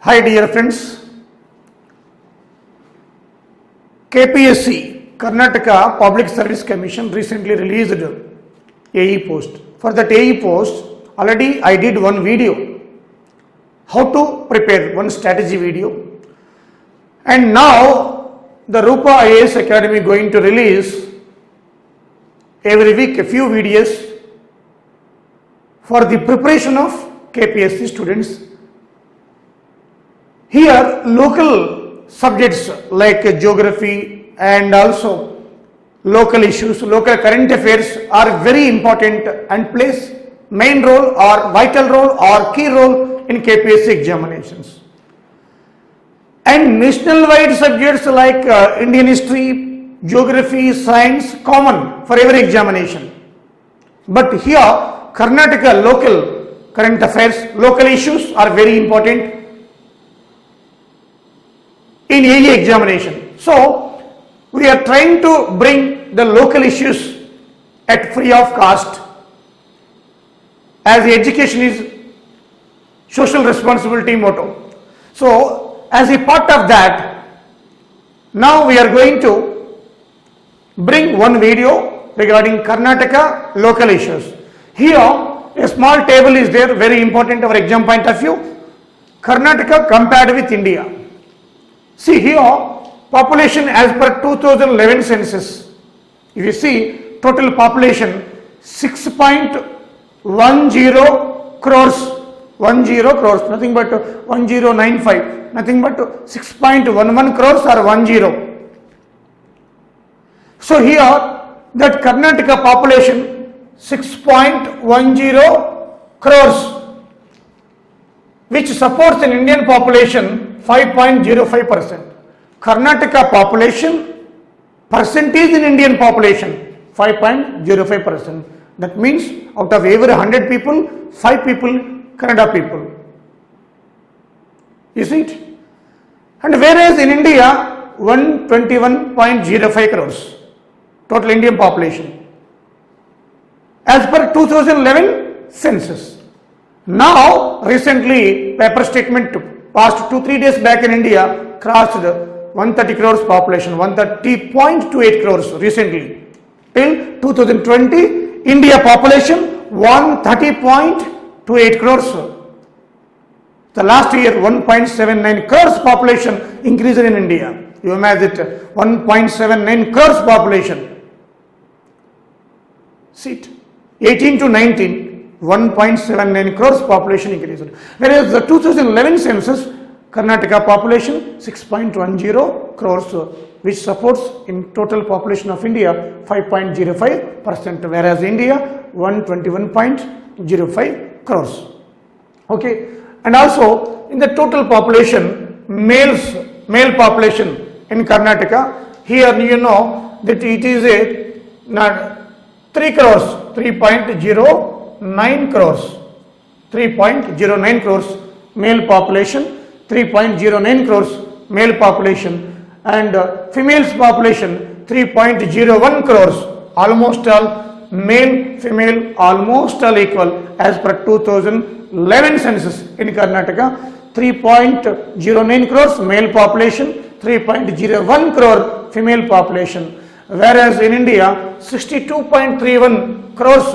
Hi dear friends, KPSC Karnataka Public Service Commission recently released AE post. For that AE post, already I did one video, how to prepare one strategy video, and now the Rupa IAS Academy going to release every week a few videos for the preparation of KPSC students. Here local subjects like geography and also local issues, local current affairs are very important and plays main role or vital role or key role in KPSC examinations. And national wide subjects like Indian history, geography, science common for every examination. But here Karnataka local current affairs, local issues are very important in AE examination. So we are trying to bring the local issues at free of cost, as the education is social responsibility motto. So as a part of that, now we are going to bring one video regarding Karnataka local issues. Here a small table is there, very important our exam point of view. Karnataka compared with India. See here, population as per 2011 census, if you see total population 6.10 crores, 10 crores, nothing but 1095, nothing but 6.11 crores or 10. So here that Karnataka population 6.10 crores, which supports an Indian population 5.05%. Karnataka population percentage in Indian population 5.05%. That means out of every 100 people, 5 people Kannada people. You see it? And whereas in India 121.05 crores total Indian population as per 2011 census. Now recently paper statement past 2-3 days back in India crossed 130 crores population, 130.28 crores recently. Till 2020, India population 130.28 crores. The last year 1.79 crores population increased in India. You imagine it, 1.79 crores population. See it, 18 to 19. 1.79 crores population increased. Whereas the 2011 census, Karnataka population 6.10 crores, which supports in total population of India 5.05%, whereas India 121.05 crores. Okay, and also in the total population, male population in Karnataka, here you know that it is a 3 crores, 3.09 crores, 3.09 crores male population, 3.09 crores male population, and females population 3.01 crores, almost all male female almost all equal as per 2011 census in Karnataka. 3.09 crores male population, 3.01 crore female population, whereas in India 62.31 crores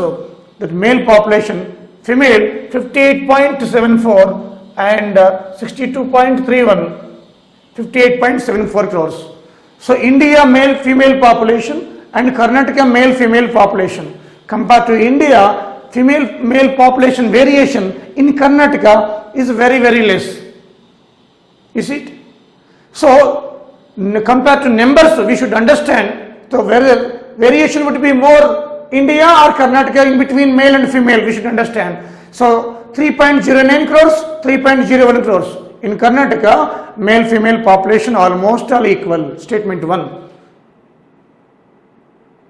that male population, female 58.74 and 62.31, 58.74 crores. So India male female population and Karnataka male female population, compared to India, female male population variation in Karnataka is very less. You see it? So compared to numbers, we should understand, so whether variation would be more India or Karnataka in between male and female, we should understand. So 3.09 crores, 3.01 crores. In Karnataka, male female population almost all equal, statement 1.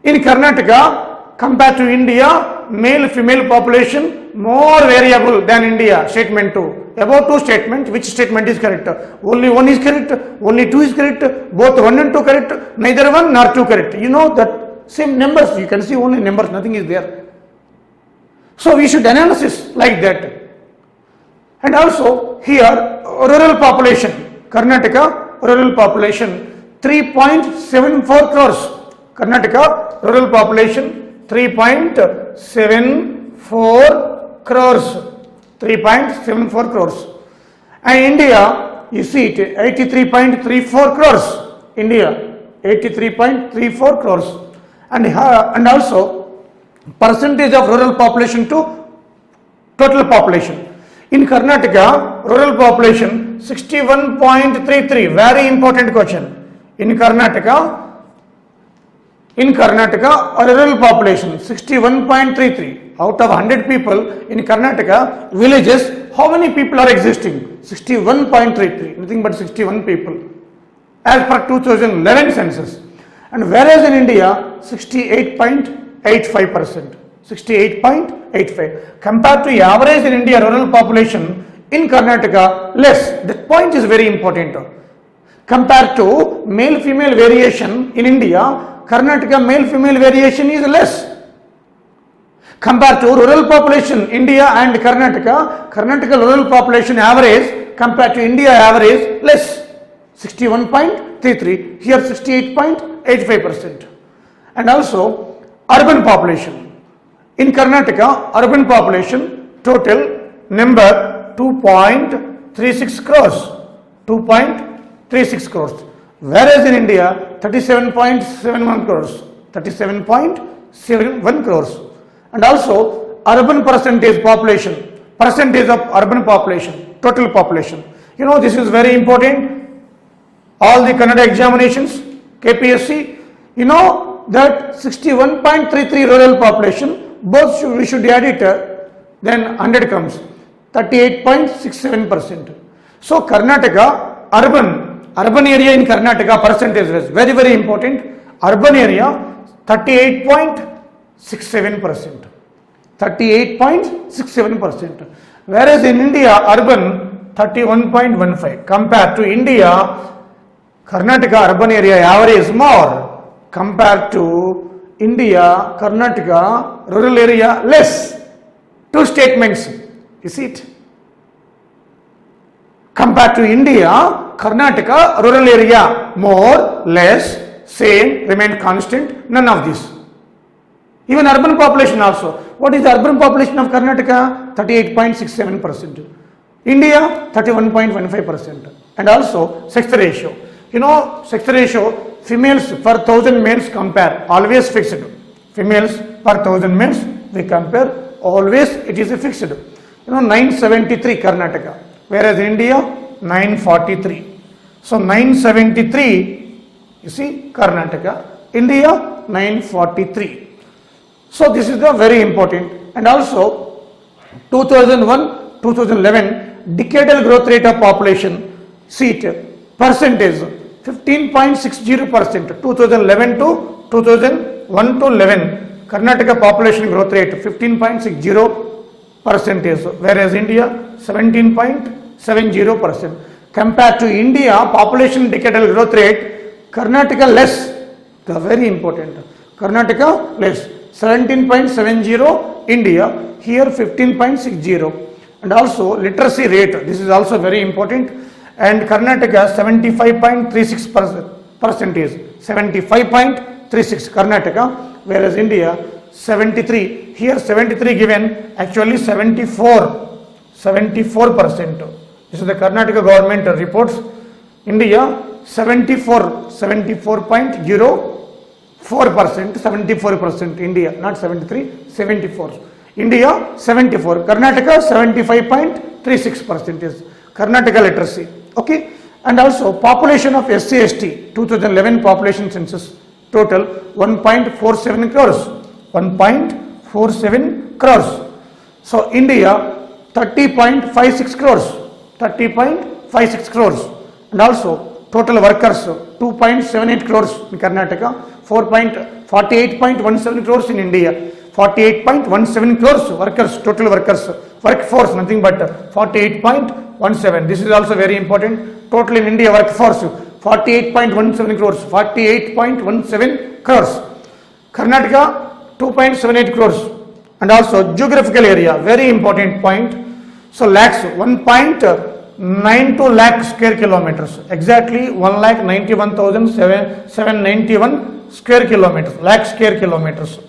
In Karnataka, compared to India, male female population more variable than India, statement 2. Above 2 statement, which statement is correct? Only 1 is correct, only 2 is correct, both 1 and 2 correct, neither 1 nor 2 correct. You know that same numbers, you can see only numbers, nothing is there. So we should analysis like that. And also here rural population, Karnataka rural population 3.74 crores. Karnataka rural population 3.74 crores. 3.74 crores. And India, you see it, 83.34 crores. India, 83.34 crores. And also percentage of rural population to total population. In Karnataka, rural population 61.33, very important question. In Karnataka, rural population 61.33. Out of 100 people in Karnataka, villages, how many people are existing? 61.33, nothing but 61 people as per 2011 census. And whereas in India, 68.85%. 68.85. Compared to average in India rural population, in Karnataka less. That point is very important. Compared to male-female variation in India, Karnataka male-female variation is less. Compared to rural population, India and Karnataka rural population average compared to India average less. 61.33, here 68.85%. And also urban population. In Karnataka, urban population total number 2.36 crores. 2.36 crores. Whereas in India, 37.71 crores. 37.71 crores. And also urban percentage of urban population, total population. You know, this is very important. All the Kannada examinations, KPSC, you know that 61.33 rural population, both we should add it, then 100 comes, 38.67%. So Karnataka, urban area in Karnataka percentage is very, very important. Urban area 38.67%. 38.67%. Whereas in India, urban 31.15. Compared to India, Karnataka urban area average is more. Compared to India, Karnataka rural area less. Two statements. You see it? Compared to India, Karnataka rural area more, less, same, remain constant, none of this. Even urban population also. What is the urban population of Karnataka? 38.67%. India 31.15%. And also sex ratio. You know, sex ratio, females per 1000 males compare, always fixed. Females per 1000 males we compare, always it is fixed. You know, 973 Karnataka, whereas India 943. So 973, you see, Karnataka, India 943. So this is the very important. And also 2001-2011 decadal growth rate of population, seat percentage 15.60%. 2011 to 2001 to 11 Karnataka population growth rate 15.60%, whereas India 17.70%. Compared to India population decadal growth rate, Karnataka less, the very important, Karnataka less, 17.70, India here 15.60. And also literacy rate, this is also very important, and Karnataka 75.36%, 75.36 Karnataka, whereas India 73, here 73 given, actually 74%. This is the Karnataka government reports. India 74.04%, India, not 73, 74. India 74, Karnataka 75.36%, Karnataka literacy. Okay, and also population of SC/ST 2011 population census total 1.47 crores. 1.47 crores. So India 30.56 crores. 30.56 crores. And also total workers 2.78 crores in Karnataka, 48.17 crores in India. 48.17 crores workers, total workers, workforce nothing but 48.17. This is also very important. Total in India workforce 48.17 crores, 48.17 crores. Karnataka 2.78 crores. And also geographical area, very important point. So lakhs, 1.92 lakh square kilometers, exactly 1,91,791 square kilometers, lakh square kilometers.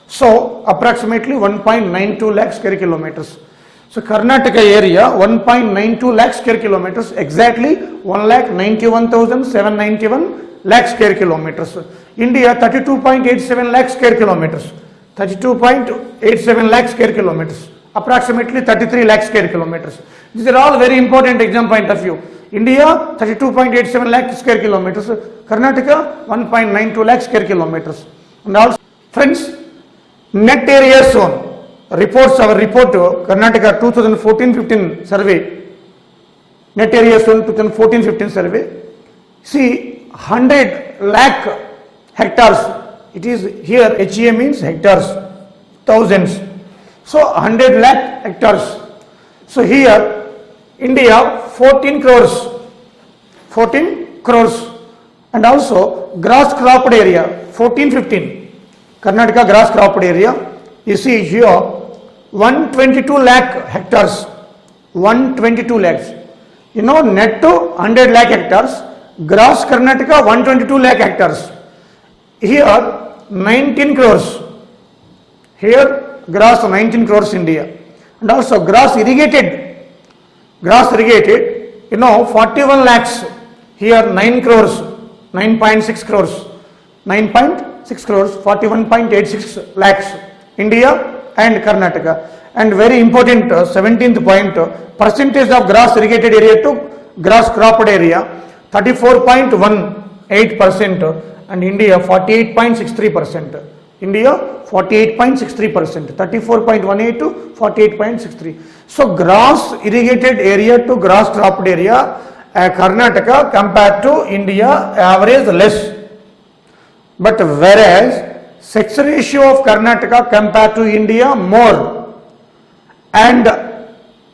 So approximately 1.92 lakh square kilometers. So Karnataka area 1.92 lakh square kilometers, exactly 1,91,791 lakh square kilometers. India 32.87 lakh square kilometers, 32.87 lakh square kilometers, approximately 33 lakh square kilometers. These are all very important exam point of view. India 32.87 lakh square kilometers, Karnataka 1.92 lakh square kilometers. And also friends, net area zone reports, our report Karnataka 2014-15 survey, net area zone 2014-15 survey. See, 100 lakh hectares, it is here HEA means hectares, thousands. So 100 lakh hectares. So here India 14 crores, and also gross cropped area 14-15. Karnataka gross cropped area, you see here 122 lakh hectares, 122 lakhs. You know, net to 100 lakh hectares, gross Karnataka 122 lakh hectares. Here 19 crores, here gross 19 crores India. And also gross irrigated, you know, 41 lakhs, here 9 crores, 9.6 crores, 9.6 crores, 41.86 lakhs, India and Karnataka. And very important 17th point, percentage of gross irrigated area to gross cropped area 34.18%, and India 48.63%. India 48.63%, 34.18 to 48.63. So gross irrigated area to gross cropped area, Karnataka compared to India average less. But whereas sex ratio of Karnataka compared to India more, and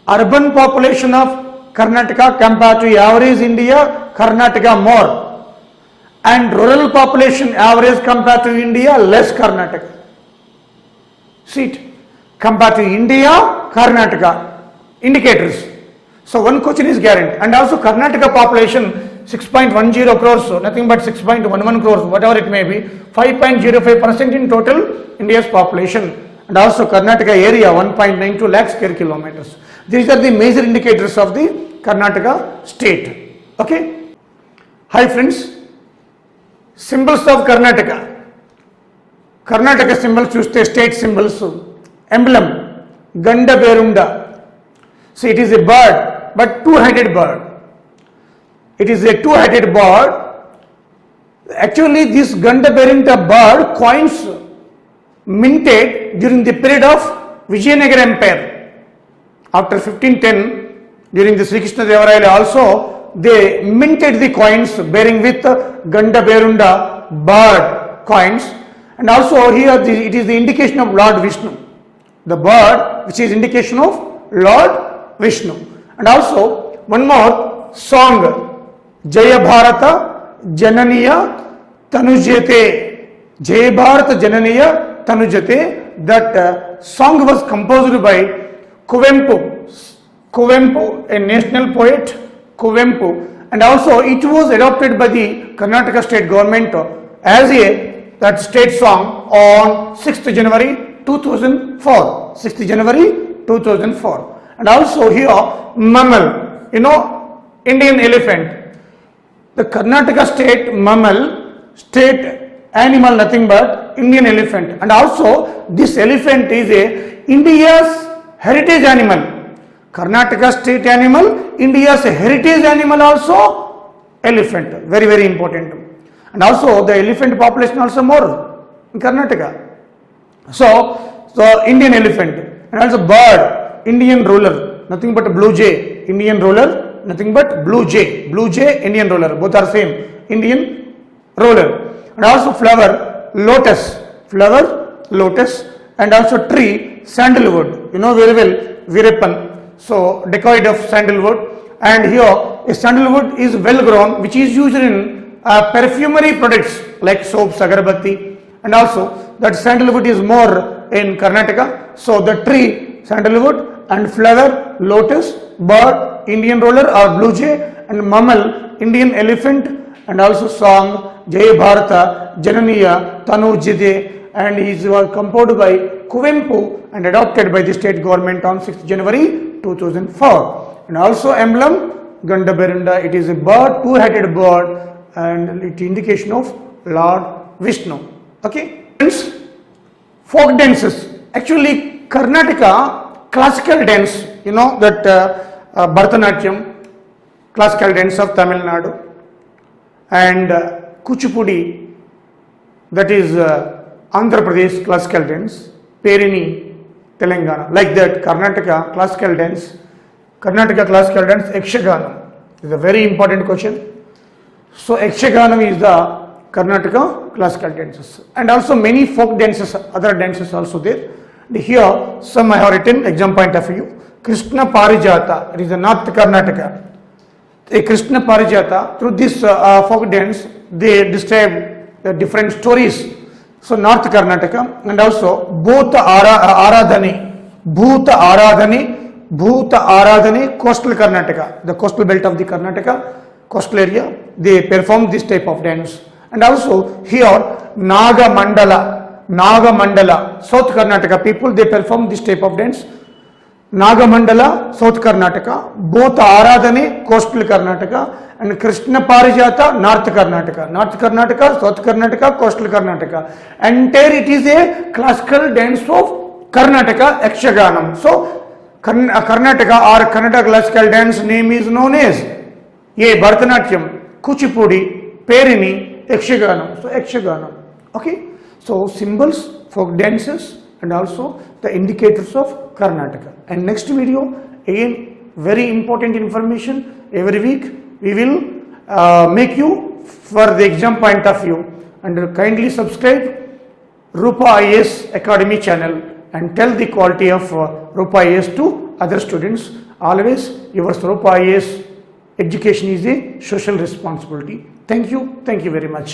urban population of Karnataka compared to average India, Karnataka more, and rural population average compared to India less Karnataka. See it, compared to India, Karnataka, indicators. So one question is guaranteed. And also Karnataka population 6.10 crores, nothing but 6.11 crores, whatever it may be, 5.05% in total India's population. And also Karnataka area 1.92 lakh square kilometers. These are the major indicators of the Karnataka state. Okay. Hi friends, symbols of Karnataka. Karnataka symbols చూస్తే state symbols, emblem Ganda Berunda. See, it is a bird, but two-headed bird. It is a two-headed bird. Actually, this Ganda Berunda bird coins minted during the period of Vijayanagara Empire. After 1510, during the Sri Krishna Deva Raya also, they minted the coins bearing with Ganda Berunda bird coins. And also here it is the indication of Lord Vishnu. The bird which is indication of Lord Vishnu. And also one more song, Jaya Bharata Jananiya Tanujate. Jaya Bharata Jananiya Tanujate. That song was composed by Kuvempu, a national poet, Kuvempu, and also it was adopted by the Karnataka state government as that state song on 6th January 2004. 6th January 2004. And also here mammal, you know, Indian elephant. The Karnataka state mammal, state animal, nothing but Indian elephant. And also this elephant is India's heritage animal. Karnataka state animal, India's heritage animal also elephant. Very, very important. And also the elephant population also more in Karnataka. So the Indian elephant, and also bird, Indian roller, nothing but blue jay. Indian roller, nothing but blue jay. Blue jay, Indian roller, both are same. Indian roller. And also flower, lotus. Flower, lotus. And also tree, sandalwood. You know very well, Virappan. So decoid of sandalwood. And here a sandalwood is well grown, which is used in perfumery products like soaps, agarbatti. And also that sandalwood is more in Karnataka. So the tree, sandalwood, and flower, lotus, bird, Indian roller or blue jay, and mammal, Indian elephant, and also song Jai Bharata, Jananiya, Tanujide, and is composed by Kuvempu and adopted by the state government on 6th January 2004. And also emblem Gandaberunda, it is a bird, two-headed bird, and it indication of Lord Vishnu. Okay, folk dances. Actually, Karnataka classical dance, you know that Bharatanatyam, classical dance of Tamil Nadu, and Kuchipudi, that is Andhra Pradesh classical dance, Perini, Telangana. Like that, Karnataka classical dance, Yakshaganam is a very important question. So Yakshaganam is the Karnataka classical dances, and also many folk dances, other dances also there. Here some I have written exam point of view. Krishna Parijata, it is a North Karnataka. A Krishna Parijata, through this folk dance they describe the different stories. So North Karnataka, and also Bhuta Aradhane, coastal Karnataka, the coastal belt of the Karnataka, coastal area, they perform this type of dance. And also here Naga Mandala, South Karnataka people, they perform this type of dance. Naga Mandala, South Karnataka, both Aradhane, coastal Karnataka, and Krishna Parijata, North Karnataka, South Karnataka, coastal Karnataka. Entire it is a classical dance of Karnataka, Yakshaganam. So Karnataka or Kannada classical dance name is known as Bharatanatyam, Kuchipudi, Perini, Yakshaganam. So Yakshaganam. Okay. So symbols, folk dances, and also the indicators of Karnataka. And next video, again very important information. Every week we will make you for the exam point of view. And kindly subscribe Rupa IAS Academy channel and tell the quality of Rupa IAS to other students. Always your Rupa IAS education is a social responsibility. Thank you very much.